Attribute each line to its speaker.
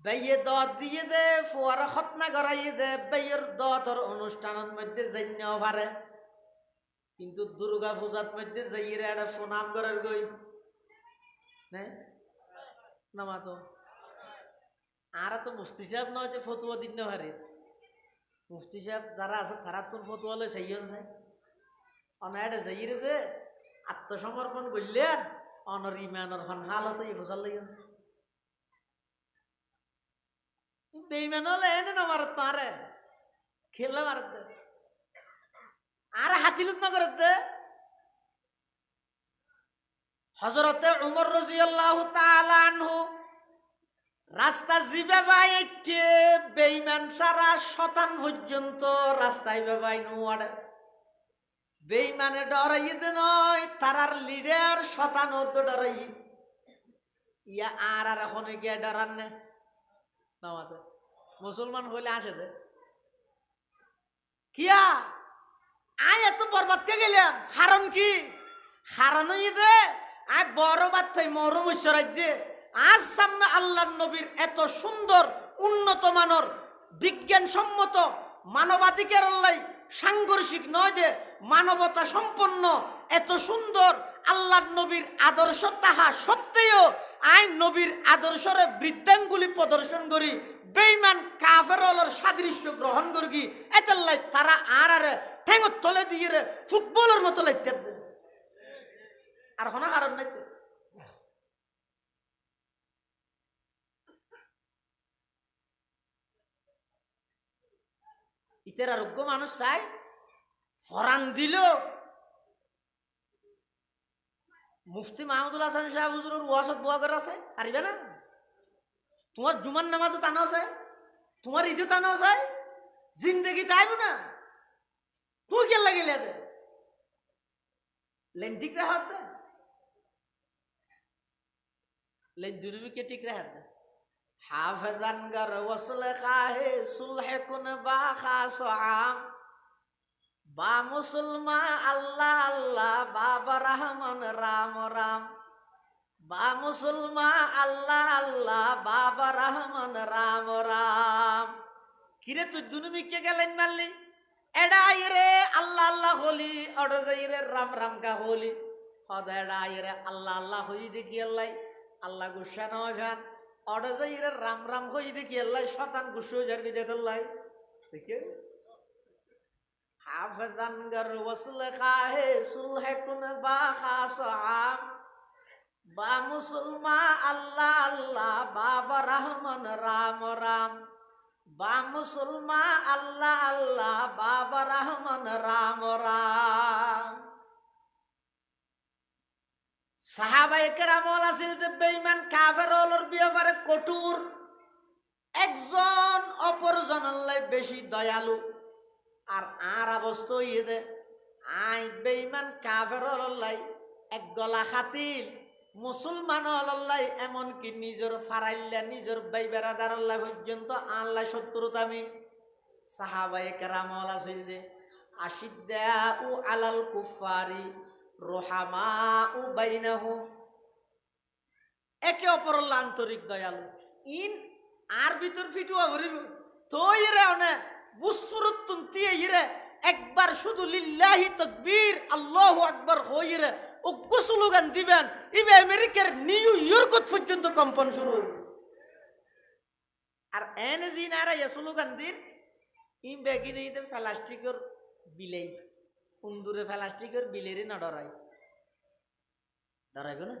Speaker 1: বেয়ে দত দিয়ে দে ফুয়ারা খতনা করাইয়ে দে বেয়ের দতর অনুষ্ঠানের মধ্যে যাইও পারে কিন্তু দুর্গা পূজার মধ্যে যাইয়ে একটা সুনাম করার গই না তো আর তো মুফতি সাহেব নয় যে ফতুয়া দিন না পারে মুফতি সাহেব যারা আছে তারা তোর ফতুয়া লয় সেই অনুযায়ী অনায়াটা যাইয়ে যে আত্মসমর্পণ করলেন অনর ইমানের হন হালত এই ফসল লই আছে বেইমান হলে এনে না মারত তারে খেললে মারত আর হাতিলুত না করত হযরতে উমর রাদিয়াল্লাহু তাআলা আনহু রাস্তা জিবে বাই একটি বেইমান সারা শতান পর্যন্ত রাস্তায় বাবাই নুয়াড়ে বেইমানে ডরাইতে নয় তারার লিডার শতান ডরাই ইয়া আর এখন গিয়ে ডরান না নামাতে মুসলমান হইলে আসে যে কিয়া আয় এত বরবাদ কে গেলাম হারণ কি হারণ দে আয় বড় বার্তায় মরম ঈশ্বরাই দে আজ সামনে আল্লাহ নবীর এত সুন্দর উন্নত মানের বিজ্ঞানসম্মত মানবাধিকার লাই সাংঘর্ষিক নয় যে মানবতা সম্পন্ন এত সুন্দর আল্লাহর নবীর আদর্শ তাহা সত্ত্বেও আইন নবীর আদর্শরে বৃদ্ধাঙ্গুলি প্রদর্শন করি বেঈমান কাফেরর সাদৃশ্য গ্রহণ করি এতাল্লাই তারা আর ঠেঙত তলে দিয়ে ফুটবলের মতো লাইতে আর কোনো কারণ নাই তো ইতের আরোগ্য মানুষ চাই ফরান দিল মুফতি মাহমুদুল হাসান সাহেব হুজুরের ওয়াজত বুয়া করে আছে পারিবে না তোমার জুমার নামাজও টানা আছে তোমার ঈদও টানা আছে জিন্দগি তাইব না তুই কে লাগিলে দে লেন ঠিক রাহাত দে লেন দুনিবি কে ঠিক রাহাত দে হাফেজান গর ওসল খাহে সুলহে কুন বা খাসাম বা মুসলমা আল্লাহ আল্লাহ বাবা রহমান রাম রাম বা মুসলমা আল্লাহ আল্লাহ বাবা রহমান রাম রাম কিরে তুই দুনুমি কে গেলেন মারলি এডাই রে আল্লাহ আল্লাহ হলি অড যাই রে রাম রাম কা হলি হদ এডাই রে আল্লাহ আল্লাহ হই দেখি আল্লাহ আল্লাহ গুসা নয় যান অড যাই রে রাম রাম হই দেখি আল্লাহ শতান গুসো যার কি দেখাল্লাই দেখে হাফেজান গর ওসল খাহে সুলহে কুন বা খাসাম বা মুসলমা আল্লাহ আল্লাহ বাবা রহমান রাম রাম বা মুসলমা আল্লাহ আল্লাহ বাবা রহমান রাম রাম সাহাবায়ে কেরাম আছিল যে বেঈমান কাফেরর ব্যাপারে কঠোর একজন অপরজনের বেশি দয়ালু আর অবস্থা ইয়ে আই বেঈমান কাফেরর লাই এক গলা খাতিল মুসলমান আল্লাহ এমনকি নিজের ফারাইল্লা নিজের ভাই বেড়াদার আল্লাহ পর্যন্ত আল্লাহ শত্রুতামি সাহাবায়ে কেরাম আছিল যে আশিদ্দাউ আলাল কুফারি রুহামাউ বাইনাহুম একে অপরের আন্তরিক দয়ালু ইন আর ভিতর ফিটুয়া ভরিব তোই রে অনে বুসফুরুতুন তিয়া ইরে একবার শুধু লিল্লাহি তাকবীর আল্লাহু আকবার হইরে উগ্র স্লোগান দিবেন ইবে আমেরিকার নিউ ইয়র্ক পর্যন্ত কম্পন শুরু হইব আর এনে জিনারা ইয়া স্লোগান দির ইম বেগিনে ইতে প্লাস্টিকের বিলেই কুন্দুরে প্লাস্টিকের বিলেরে না ডরাই ডরাইব না